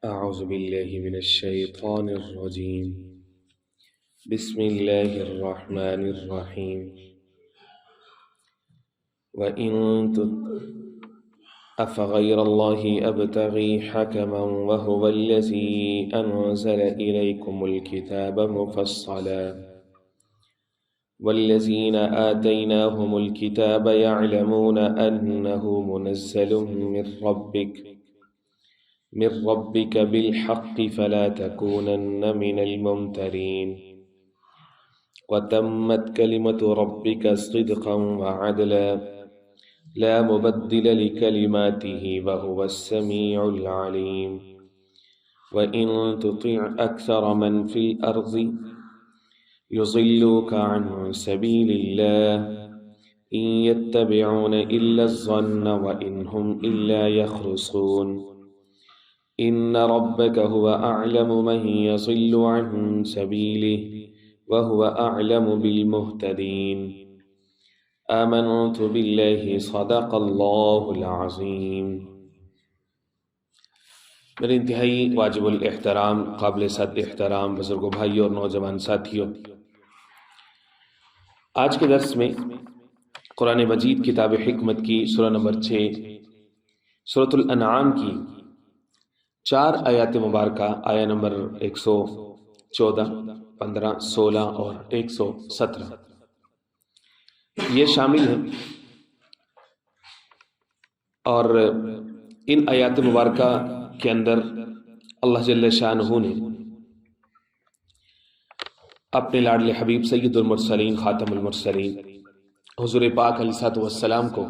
أعوذ بالله من الشيطان الرجيم. بسم الله الرحمن الرحيم. أفغير الله أبتغي حكما وهو الذي أنزل إليكم الكتاب مفصلا والذين آتيناهم الكتاب يعلمون أنه منزل من ربك بالحق فلا تكونن من الممترين وتمت كلمة ربك صدقا وعدلا لا مبدل لكلماته وهو السميع العليم. وإن تطع أكثر من في الأرض يضلوك عن سبيل الله إن يتبعون إلا الظن وإن هم إلا يخرصون إن ربك هو أعلم من يضل عن سبيله وهو أعلم بالمهتدين. آمنت بالله صدق اللہ العظیم. میرے انتہائی واجب الاحترام، قابل صد احترام بزرگوں، بھائیوں اور نوجوان ساتھیوں، آج کے درس میں قرآن مجید کتاب حکمت کی سورہ نمبر 6 سورۃ الانعام کی 4 آیات مبارکہ، آیہ نمبر 114، 15، 16 اور 117 یہ شامل ہیں، اور ان آیات مبارکہ کے اندر اللہ جل شانہ نے اپنے لاڈلے حبیب سید المرسلین خاتم المرسلین حضور پاک علیہ الصلوۃ والسلام کو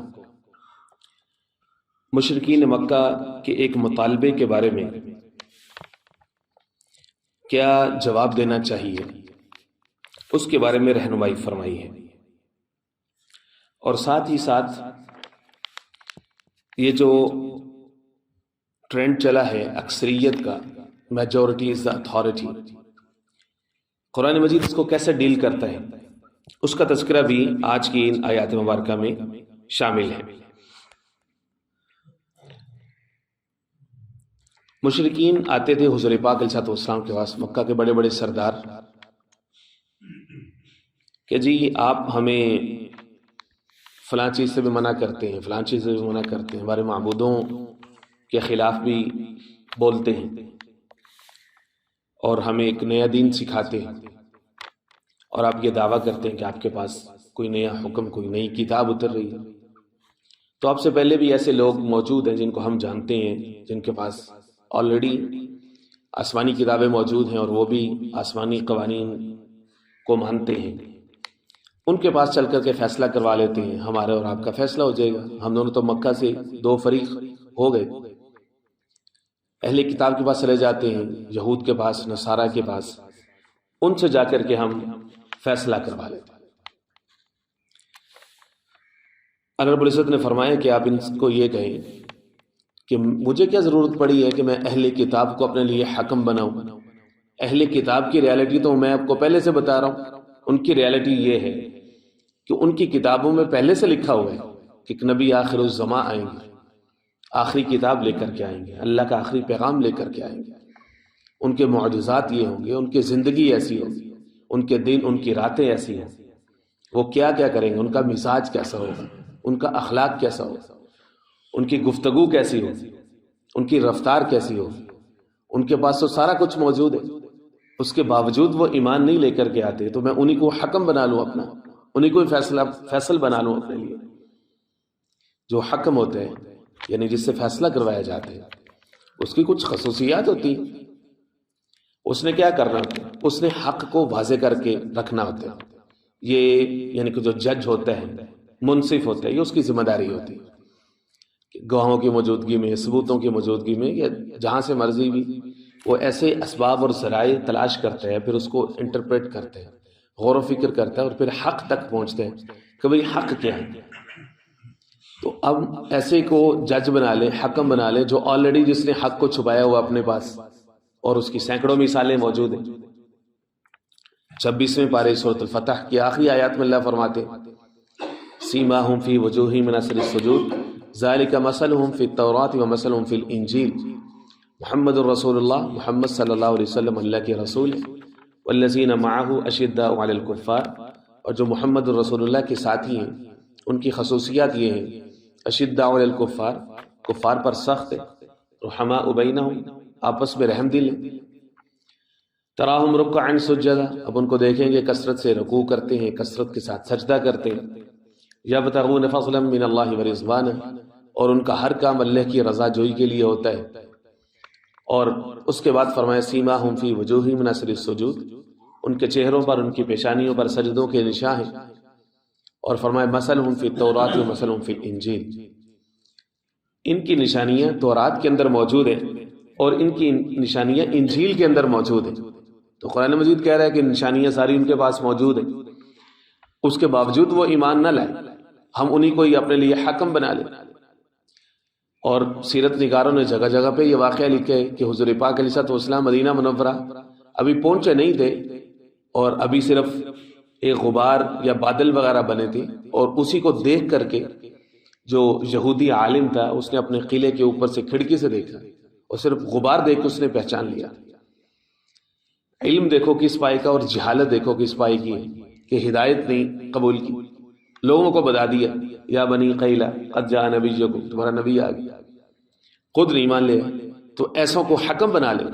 مشرکین مکہ کے ایک مطالبے کے بارے میں کیا جواب دینا چاہیے اس کے بارے میں رہنمائی فرمائی ہے، اور ساتھ ہی ساتھ یہ جو ٹرینڈ چلا ہے اکثریت کا، میجورٹی از دا اتھارٹی، قرآن مجید اس کو کیسے ڈیل کرتا ہے اس کا تذکرہ بھی آج کی ان آیات مبارکہ میں شامل ہے۔ مشرکین آتے تھے حضور پاک علیہ الصلوۃ والسلام کے پاس، مکہ کے بڑے بڑے سردار، کہ جی آپ ہمیں فلاں چیز سے بھی منع کرتے ہیں، فلاں چیز سے بھی منع کرتے ہیں، ہمارے معبودوں کے خلاف بھی بولتے ہیں، اور ہمیں ایک نیا دین سکھاتے ہیں، اور آپ یہ دعویٰ کرتے ہیں کہ آپ کے پاس کوئی نیا حکم، کوئی نئی کتاب اتر رہی ہے۔ تو آپ سے پہلے بھی ایسے لوگ موجود ہیں جن کو ہم جانتے ہیں، جن کے پاس آلریڈی آسمانی کتابیں موجود ہیں اور وہ بھی آسمانی قوانین کو مانتے ہیں، ان کے پاس چل کر کے فیصلہ کروا لیتے ہیں، ہمارا اور آپ کا فیصلہ ہو جائے گا۔ ہم دونوں تو مکہ سے 2 فریق ہو گئے، اہل کتاب کے پاس چلے جاتے ہیں، یہود کے پاس، نصارہ کے پاس، ان سے جا کر کے ہم فیصلہ کروا لیتے ہیں۔ اللہ رب العزت نے فرمایا کہ آپ ان کو یہ کہیں کہ مجھے کیا ضرورت پڑی ہے کہ میں اہل کتاب کو اپنے لیے حکم بناؤں؟ اہل کتاب کی ریالٹی تو میں آپ کو پہلے سے بتا رہا ہوں۔ ان کی ریالٹی یہ ہے کہ ان کی کتابوں میں پہلے سے لکھا ہوا ہے کہ ایک نبی آخر الزماں آئیں گے، آخری کتاب لے کر کے آئیں گے، اللہ کا آخری پیغام لے کر کے آئیں گے، ان کے معجزات یہ ہوں گے، ان کی زندگی ایسی ہوگی، ان کے دن، ان کی راتیں ایسی ہیں، وہ کیا کیا کریں گے، ان کا مزاج کیسا ہوگا، ان کا اخلاق کیسا ہوگا، ان کی گفتگو کیسی ہوگی، ان کی رفتار کیسی ہوگی۔ ان کے پاس تو سارا کچھ موجود ہے، اس کے باوجود وہ ایمان نہیں لے کر کے آتے، تو میں انہی کو حکم بنا لوں اپنا، انہی کو فیصل بنا لوں اپنے لیے۔ جو حکم ہوتے ہیں یعنی جس سے فیصلہ کروایا جاتا ہے، اس کی کچھ خصوصیات ہوتی ہیں۔ اس نے کیا کرنا ہوتا ہے؟ اس نے حق کو واضح کر کے رکھنا ہوتا ہے۔ یہ یعنی کہ جو جج ہوتا ہے، منصف ہوتا ہے، یہ اس کی ذمہ داری ہوتی ہے کہ گواہوں کی موجودگی میں، ثبوتوں کی موجودگی میں، یا جہاں سے مرضی بھی، وہ ایسے اسباب اور ذرائع تلاش کرتا ہے، پھر اس کو انٹرپریٹ کرتے ہیں، غور و فکر کرتا ہے، اور پھر حق تک پہنچتے ہیں کہ بھئی حق کیا ہے۔ تو اب ایسے کو جج بنا لے، حکم بنا لے، جو آلریڈی جس نے حق کو چھپایا ہوا اپنے پاس، اور اس کی سینکڑوں مثالیں موجود ہیں۔ 26ویں پارے سورۃ الفتح کی آخری آیات میں اللہ فرماتے سیماہم فی وجوہہم من اثر السجود ذالک مثلہم فی التوراۃ ومثلہم فی الانجیل محمد الرسول اللہ، محمد صلی اللہ علیہ وسلم اللہ کے رسول ہیں، والذین معہ اشداء علی الکفار، اور جو محمد الرسول اللہ کے ساتھی ہیں ان کی خصوصیات یہ ہیں اشداء علی الکفار، کفار پر سخت ہے، رحماء بینہم، آپس میں رحم دل ہیں، تراہم رکعا سجدا، اب ان کو دیکھیں گے کثرت سے رکوع کرتے ہیں، کثرت کے ساتھ سجدہ کرتے ہیں، یبتغون فضلا من اللہ ورضوانا، اور ان کا ہر کام اللہ کی رضا جوئی کے لیے ہوتا ہے۔ اور اس کے بعد فرمایا سیماہم فی وجوہہم من اثر السجود، ان کے چہروں پر، ان کی پیشانیوں پر سجدوں کے نشان ہیں، اور فرمایا مثلہم فی التوراۃ و مثلہم فی الانجیل، ان کی نشانیاں تورات کے اندر موجود ہیں اور ان کی نشانیاں انجیل کے اندر موجود ہیں۔ تو قرآن مجید کہہ رہا ہے کہ نشانیاں ساری ان کے پاس موجود ہیں، اس کے باوجود وہ ایمان نہ لائے، ہم انہی کو ہی اپنے لیے حکم بنا لیں۔ اور سیرت نگاروں نے جگہ جگہ پہ یہ واقعہ لکھا ہے کہ حضور پاک علیہ السلام مدینہ منورہ ابھی پہنچے نہیں تھے، اور ابھی صرف ایک غبار یا بادل وغیرہ بنے تھے، اور اسی کو دیکھ کر کے جو یہودی عالم تھا اس نے اپنے قلعے کے اوپر سے کھڑکی سے دیکھا، اور صرف غبار دیکھ کے اس نے پہچان لیا۔ علم دیکھو کس پائے کا، اور جہالت دیکھو کس پائے کی ہے، کہ ہدایت نہیں قبول کی، لوگوں کو بتا دیا یا بنی قیلہ قد جاء نبیکم، تمہارا نبی آ گیا، خود نہیں مان لے تو ایسوں کو حکم بنا لے۔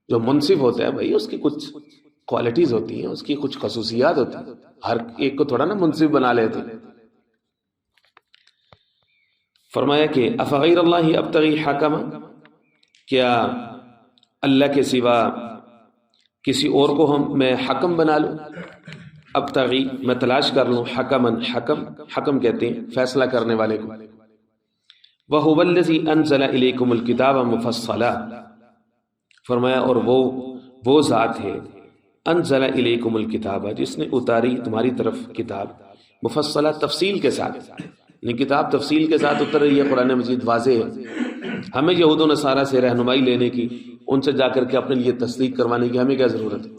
جو منصف ہوتا ہے بھائی اس کی کچھ کوالٹیز ہوتی ہیں، اس کی کچھ خصوصیات ہوتی ہیں، ہر ایک کو تھوڑا نا منصف بنا لیتے۔ فرمایا کہ افغیر اللہ ابتغی حکما، کیا اللہ کے سوا کسی اور کو میں حکم بنا لوں، ابتغی میں تلاش کر لوں، حکمن حکم، حکم کہتے ہیں فیصلہ کرنے والے کو، وَهُوَ الَّذِي أَنزَلَ إِلَيْكُمُ الْكِتَابَ مُفَصَّلًا، فرمایا اور وہ ذات ہے انزل الیکم الکتاب، جس نے اتاری تمہاری طرف کتاب، مفصلہ تفصیل کے ساتھ، یعنی کتاب تفصیل کے ساتھ اتر رہی ہے، قرآن مجید واضح ہے۔ ہمیں یہود و نصارہ سے رہنمائی لینے کی، ان سے جا کر کے اپنے لیے تصدیق کروانے کی ہمیں کیا ضرورت ہے؟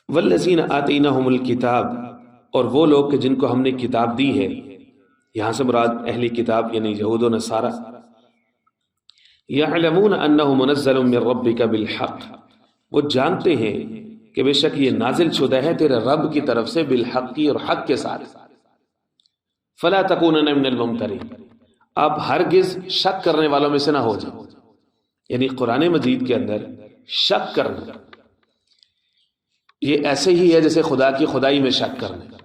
والذین آتیناہم الکتاب، اور وہ لوگ کہ جن کو ہم نے کتاب دی ہے، یہاں سے مراد اہلی کتاب یعنی یہود و نصارہ، یعلمون انہ منزل من ربک بالحق، وہ جانتے ہیں کہ بے شک یہ نازل شدہ ہے تیرے رب کی طرف سے بالحق اور حق کے ساتھ، فلا تکونن من الممترین، آپ ہرگز شک کرنے والوں میں سے نہ ہو جائیں، یعنی قرآن مجید کے اندر شک کرنا یہ ایسے ہی ہے جیسے خدا کی خدائی میں شک کرنا۔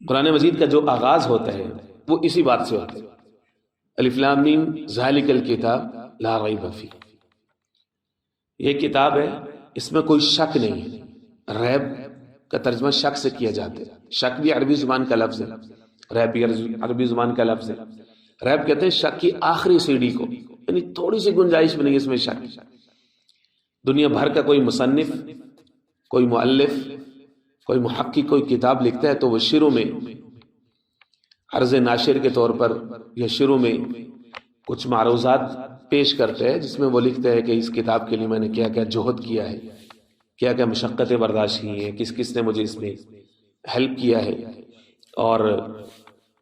قرآن مجید کا جو آغاز ہوتا ہے وہ اسی بات سے ہوتا ہے، الف لام میم ذالک الکتاب لا ریب فیہ، یہ کتاب ہے اس میں کوئی شک نہیں ہے۔ ریب کا ترجمہ شک سے کیا جاتا ہے، شک بھی عربی زبان کا لفظ ہے، ریب بھی عربی زبان کا لفظ ہے۔ ریب کہتے ہیں شک کی آخری سیڑھی کو، یعنی تھوڑی سی گنجائش بھی نہیں اس میں شک۔ دنیا بھر کا کوئی مصنف، کوئی مؤلف، کوئی محقق کوئی کتاب لکھتا ہے تو وہ شروع میں عرض ناشر کے طور پر یا شروع میں کچھ معروضات پیش کرتے ہیں، جس میں وہ لکھتے ہیں کہ اس کتاب کے لیے میں نے کیا کیا جہد کیا ہے، کیا کیا مشقتیں برداشت کی ہیں، کس کس نے مجھے اس میں ہیلپ کیا ہے، اور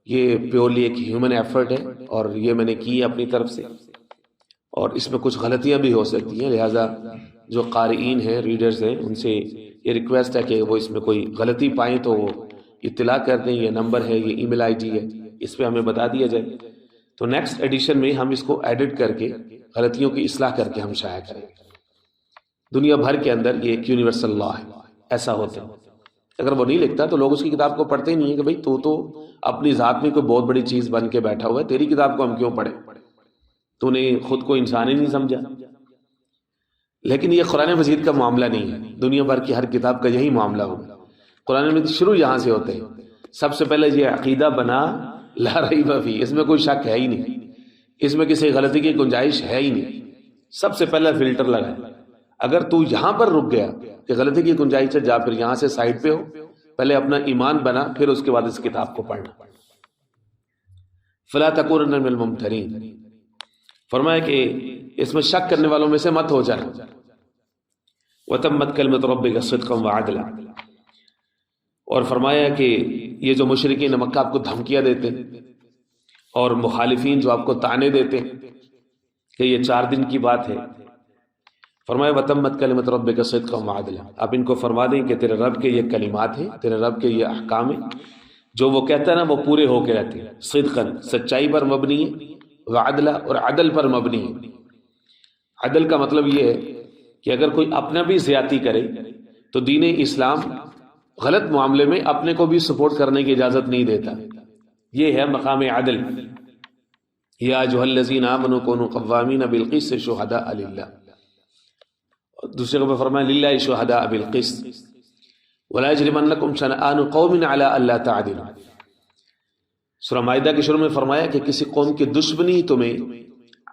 یہ پیورلی ایک ہیومن ایفرٹ ہے اور یہ میں نے کی ہے اپنی طرف سے، اور اس میں کچھ غلطیاں بھی ہو سکتی ہیں، لہٰذا جو قارئین ہیں، ریڈرز ہیں، ان سے یہ ریکویسٹ ہے کہ وہ اس میں کوئی غلطی پائیں تو وہ اطلاع کر دیں، یہ نمبر ہے، یہ ای میل آئی ڈی ہے، اس پہ ہمیں بتا دیا جائے، تو نیکسٹ ایڈیشن میں ہم اس کو ایڈٹ کر کے غلطیوں کی اصلاح کر کے ہم شائع کریں۔ دنیا بھر کے اندر یہ ایک یونیورسل لا ہے، ایسا ہوتا ہے۔ اگر وہ نہیں لکھتا تو لوگ اس کی کتاب کو پڑھتے ہی نہیں ہیں کہ بھئی تو اپنی ذات میں کوئی بہت بڑی چیز بن کے بیٹھا ہوا ہے، تیری کتاب کو ہم کیوں پڑھیں، تو نے خود کو انسان ہی نہیں سمجھا۔ لیکن یہ قرآن مجید کا معاملہ نہیں ہے، دنیا بھر کی ہر کتاب کا یہی معاملہ ہوگا۔ قرآن مجید شروع یہاں سے ہوتے ہیں، سب سے پہلے یہ عقیدہ بنا لا ریب فیہ، اس میں کوئی شک ہے ہی نہیں، اس میں کسی غلطی کی گنجائش ہے ہی نہیں، سب سے پہلا فلٹر لگا ہے۔ اگر تو یہاں پر رک گیا کہ غلطی کی گنجائش ہے، جا پھر یہاں سے سائڈ پہ ہو، پہلے اپنا ایمان بنا، پھر اس کے بعد اس کتاب کو پڑھنا۔ فلا تکونن من الممترین، فرمایا کہ اس میں شک کرنے والوں میں سے مت ہو جانا۔ وتمت کلمۃ ربک صدقا وعدلا، اور فرمایا کہ یہ جو مشرکین مکہ آپ کو دھمکیاں دیتے ہیں اور مخالفین جو آپ کو طعنے دیتے ہیں کہ یہ 4 دن کی بات ہے، فرمایا وتمت کلمۃ ربک صدقا وعدلا، آپ ان کو فرما دیں کہ تیرے رب کے یہ کلمات ہیں، تیرے رب کے یہ احکام ہیں، جو وہ کہتا ہے نا وہ پورے ہو کے رہتے ہیں، صدقا سچائی پر مبنی ہے، وعدلا اور عدل پر مبنی ہے۔ عدل کا مطلب یہ ہے کہ اگر کوئی اپنا بھی زیادتی کرے تو دین اسلام غلط معاملے میں اپنے کو بھی سپورٹ کرنے کی اجازت نہیں دیتا، یہ ہے مقام عدل۔ یا ایھا الذین آمنوا کونوا قوامین بالقسط شہداء للہ، دوسرے کو فرمایا للہ شہداء بالقسط ولا یجرمنکم شنآن قوم علی الا تعدلوا۔ سورہ مائدہ کے شروع میں فرمایا کہ کسی قوم کی دشمنی تمہیں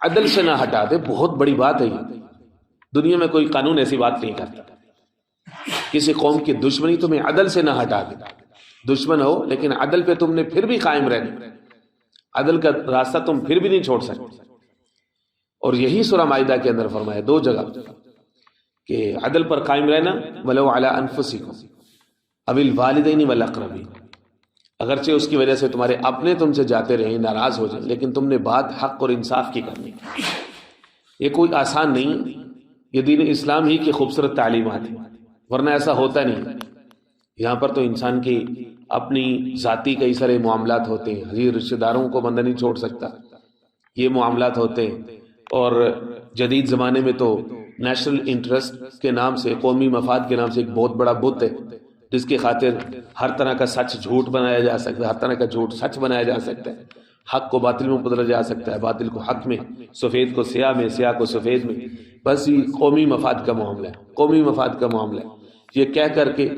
عدل سے نہ ہٹا دے، بہت بڑی بات ہے یہ، دنیا میں کوئی قانون ایسی بات نہیں کرتا، کسی قوم کی دشمنی تمہیں عدل سے نہ ہٹا دے، دشمن ہو لیکن عدل پہ تم نے پھر بھی قائم رہنا، عدل کا راستہ تم پھر بھی نہیں چھوڑ سکتے۔ اور یہی سورہ مائدہ کے اندر فرمایا 2 جگہ کہ عدل پر قائم رہنا، ولو علی انفسکم او الوالدین والاقربین، اگرچہ اس کی وجہ سے تمہارے اپنے تم سے جاتے رہیں، ناراض ہو جائیں، لیکن تم نے بات حق اور انصاف کی کرنی۔ یہ کوئی آسان نہیں، یہ دین اسلام ہی کی خوبصورت تعلیمات ہیں، ورنہ ایسا ہوتا نہیں۔ یہاں پر تو انسان کی اپنی ذاتی کئی سارے معاملات ہوتے ہیں، عزیز رشتہ داروں کو بندہ نہیں چھوڑ سکتا، یہ معاملات ہوتے ہیں۔ اور جدید زمانے میں تو نیشنل انٹرسٹ کے نام سے، قومی مفاد کے نام سے ایک بہت بڑا بت ہے جس کی خاطر ہر طرح کا سچ جھوٹ بنایا جا سکتا ہے، ہر طرح کا جھوٹ سچ بنایا جا سکتا ہے، حق کو باطل میں بدلا جا سکتا ہے، باطل کو حق میں، سفید کو سیاہ میں، سیاہ کو سفید میں۔ بس یہ قومی مفاد کا معاملہ ہے، قومی مفاد کا معاملہ ہے، یہ کہہ کر کے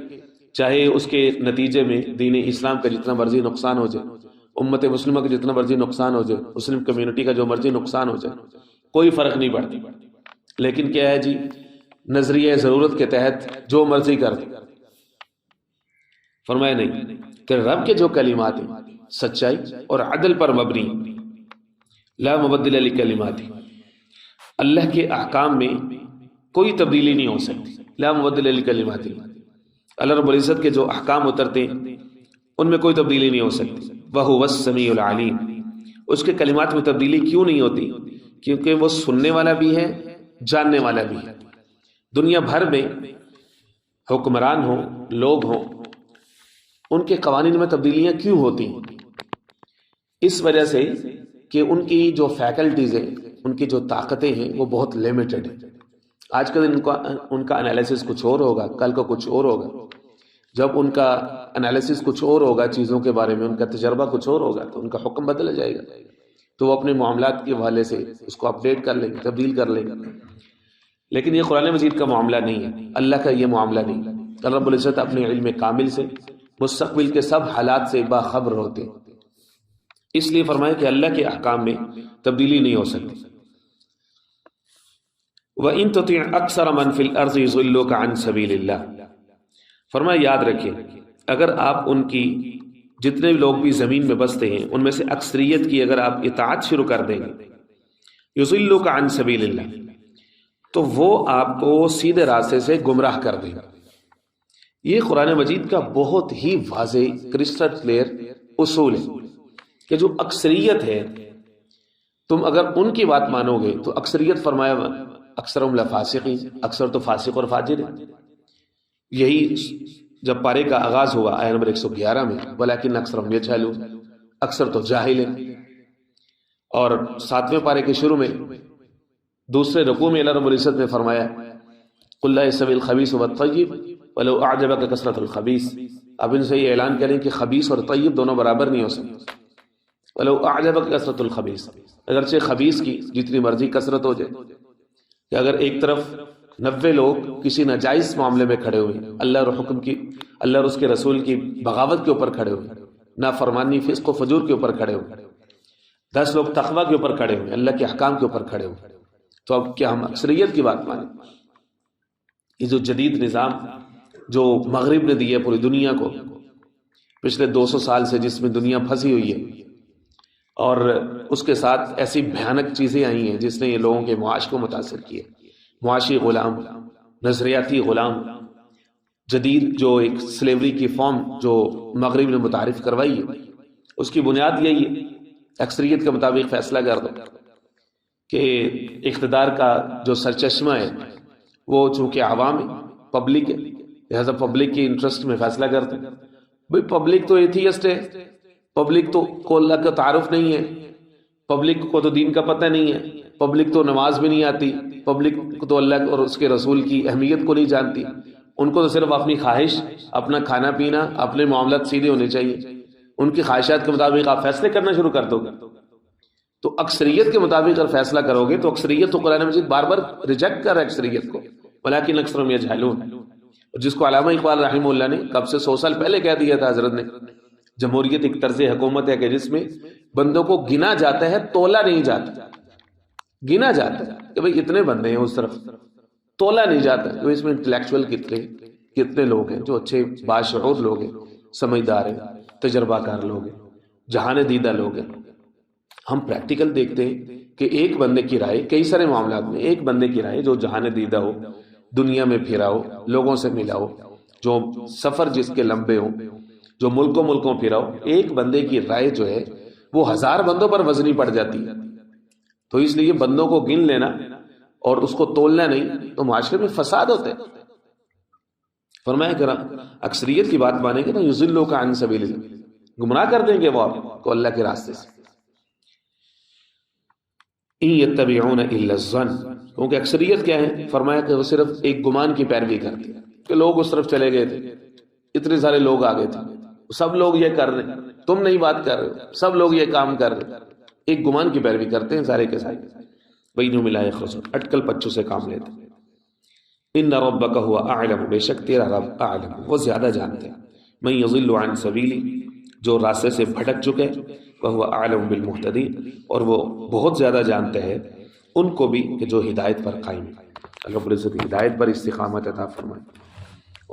چاہے اس کے نتیجے میں دین اسلام کا جتنا مرضی نقصان ہو جائے، امت مسلمہ کا جتنا مرضی نقصان ہو جائے، مسلم کمیونٹی کا جو مرضی نقصان ہو جائے، کوئی فرق نہیں پڑتا۔ لیکن کیا ہے جی، نظریہ ضرورت کے تحت جو مرضی کر دے، فرمایا نہیں، تیرے رب کے جو کلمات ہیں سچائی اور عدل پر مبنی، لا مبدل لکلماتہ، اللہ کے احکام میں کوئی تبدیلی نہیں ہو سکتی، لا مبدل لکلماتہ، اللہ رب العزت کے جو احکام اترتے ہیں ان میں کوئی تبدیلی نہیں ہو سکتی۔ وَهُوَ السَّمِيعُ الْعَلِيمُ، اس کے کلمات میں تبدیلی کیوں نہیں ہوتی؟ کیونکہ وہ سننے والا بھی ہے، جاننے والا بھی ہے۔ دنیا بھر میں حکمران ہوں، لوگ ہوں، ان کے قوانین میں تبدیلیاں کیوں ہوتی ہیں؟ اس وجہ سے کہ ان کی جو فیکلٹیز ہیں، ان کی جو طاقتیں ہیں وہ بہت لیمیٹڈ ہیں۔ آج کا دن ان کا انالیسس کچھ اور ہوگا، کل کو کچھ اور ہوگا۔ جب ان کا انالیسس کچھ اور ہوگا چیزوں کے بارے میں، ان کا تجربہ کچھ اور ہوگا تو ان کا حکم بدل جائے گا، تو وہ اپنے معاملات کے حوالے سے اس کو اپڈیٹ کر لیں گے، تبدیل کر لیں گے۔ لیکن یہ قرآن مجید کا معاملہ نہیں ہے، اللہ کا یہ معاملہ نہیں۔ اللہ رب العزت اپنے علم کامل سے مستقبل کے سب حالات سے باخبر ہوتے، اس لیے فرمایا کہ اللہ کے احکام میں تبدیلی نہیں ہو سکتی۔ وَإِن تُطِعْ أَكْثَرَ مَنْ فِي الْأَرْضِ يُضِلُّوكَ عَنْ سَبِيلِ اللَّهِ، فرمایا یاد رکھیں اگر آپ ان کی جتنے لوگ بھی زمین میں بستے ہیں ان میں سے اکثریت کی اگر آپ اطاعت شروع کر دیں گے، یضلوک عن سبیل اللہ، تو وہ آپ کو سیدھے راستے سے گمراہ کر دیں گے۔ یہ قرآن مجید کا بہت ہی واضح کرسٹل کلیئر اصول ہے کہ جو اکثریت ہے، تم اگر ان کی بات مانو گے تو اکثریت، فرمایا اکثرهم لفاسقین، اکثر تو فاسق اور فاجر ہے۔ یہی جب پارے کا آغاز ہوا آیت نمبر 111 میں، ولیکن اکثرهم یجہلون، اکثر تو جاہل ہیں۔ اور 7ویں پارے کے شروع میں دوسرے رکوع میں اللہ رب العزت نے فرمایا قل لا یستوی الخبیث والطیب ولو اعجبک کثرۃ الخبیث، اب ان سے یہ اعلان کریں کہ خبیث اور طیب دونوں برابر نہیں ہو سکتے۔ ولو اعجبک کثرۃ الخبیث، اگرچہ خبیث کی جتنی مرضی کثرت ہو جائے، کہ اگر ایک طرف 90 لوگ کسی ناجائز معاملے میں کھڑے ہوئے، اللہ اور حکم کی، اللہ اور اس کے رسول کی بغاوت کے اوپر کھڑے ہوئے، نافرمانی فسق و فجور کے اوپر کھڑے ہوئے، 10 لوگ تقوی کے اوپر کھڑے ہوئے، اللہ کے احکام کے اوپر کھڑے ہوئے، تو اب کیا ہم اکثریت کی بات مانیں؟ یہ جو جدید نظام جو مغرب نے دیا پوری دنیا کو پچھلے 200 سال سے، جس میں دنیا پھنسی ہوئی ہے، اور اس کے ساتھ ایسی بھیانک چیزیں آئی ہیں جس نے یہ لوگوں کے معاش کو متاثر کیا، معاشی غلام، نظریاتی غلام، جدید جو ایک سلیوری کی فارم جو مغرب نے متعارف کروائی ہے، اس کی بنیاد یہی ہے اکثریت کے مطابق فیصلہ کر دو کہ اقتدار کا جو سرچشمہ ہے وہ چونکہ عوام ہے، پبلک ہے، لہذا پبلک کے انٹرسٹ میں فیصلہ کرتے ہیں۔ بھئی پبلک تو ایتھیسٹ ہے، پبلک تو کو اللہ کا تعارف نہیں ہے، پبلک کو تو دین کا پتہ نہیں ہے، پبلک تو نماز بھی نہیں آتی، پبلک کو تو اللہ اور اس کے رسول کی اہمیت کو نہیں جانتی، ان کو تو صرف اپنی خواہش، اپنا کھانا پینا، اپنے معاملات سیدھے ہونے چاہیے، ان کی خواہشات کے مطابق آپ فیصلے کرنا شروع کر دو گے تو اکثریت کے مطابق اگر فیصلہ کرو گے تو اکثریت تو قرآن مجید بار بار ریجیکٹ کر رہا ہے اکثریت کو، ولیکن اکثرهم یجہلون، جس کو علامہ اقبال رحمہ اللہ نے کب سے 100 سال پہلے کہہ دیا تھا حضرت نے، جمہوریت ایک طرز حکومت ہے کہ جس میں بندوں کو گنا جاتا ہے، تولا نہیں جاتا، گنا جاتا ہے کہ بھئی اتنے بندے ہیں اس طرف، تولا نہیں جاتا کہ اس میں انٹلیکچوئل کتنے لوگ ہیں جو اچھے باشعور لوگ ہیں، سمجھدار ہیں، تجربہ کار لوگ ہیں، جہان دیدہ لوگ ہیں۔ ہم پریکٹیکل دیکھتے ہیں کہ ایک بندے کی رائے کئی سارے معاملات میں، ایک بندے کی رائے جو جہان دیدہ ہو، دنیا میں پھرا ہو، لوگوں سے ملا ہو، جو سفر جس کے لمبے ہوں، جو ملکوں پھرا ہو، ایک بندے کی رائے جو ہے وہ 1000 بندوں پر وزنی پڑ جاتی ہے۔ تو اس لیے بندوں کو گن لینا اور اس کو تولنا نہیں تو معاشرے میں فساد ہوتے ہیں۔ فرمایا کہ اکثریت کی بات مانیں گے نا یضلوک عن سبیل اللہ، گمراہ کر دیں گے وہ آپ کو اللہ کے راستے سے۔ ان یتبعون الا الظن، کیونکہ اکثریت کیا ہے؟ فرمایا کہ وہ صرف ایک گمان کی پیروی کرتی ہے کہ لوگ اس طرف چلے گئے تھے، اتنے سارے لوگ آ گئے تھے، سب لوگ یہ کر رہے ہیں، تم نہیں بات کر رہے، سب لوگ یہ کام کر رہے، ایک گمان کی پیروی کرتے ہیں سارے کے سارے، بینہم لا یخرجون، اٹکل پچوں سے کام لیتے ہیں۔ ان ربک هو اعلم، بے شک تیرا رب اعلم، وہ زیادہ جانتے ہیں، من یضل عن سبیلی، جو راستے سے بھٹک چکے، وهو اعلم بالمہتدین، اور وہ بہت زیادہ جانتے ہیں ان کو بھی کہ جو ہدایت پر قائم ہے۔ اللہ رب العزت ہدایت پر استقامت عطا فرمائے۔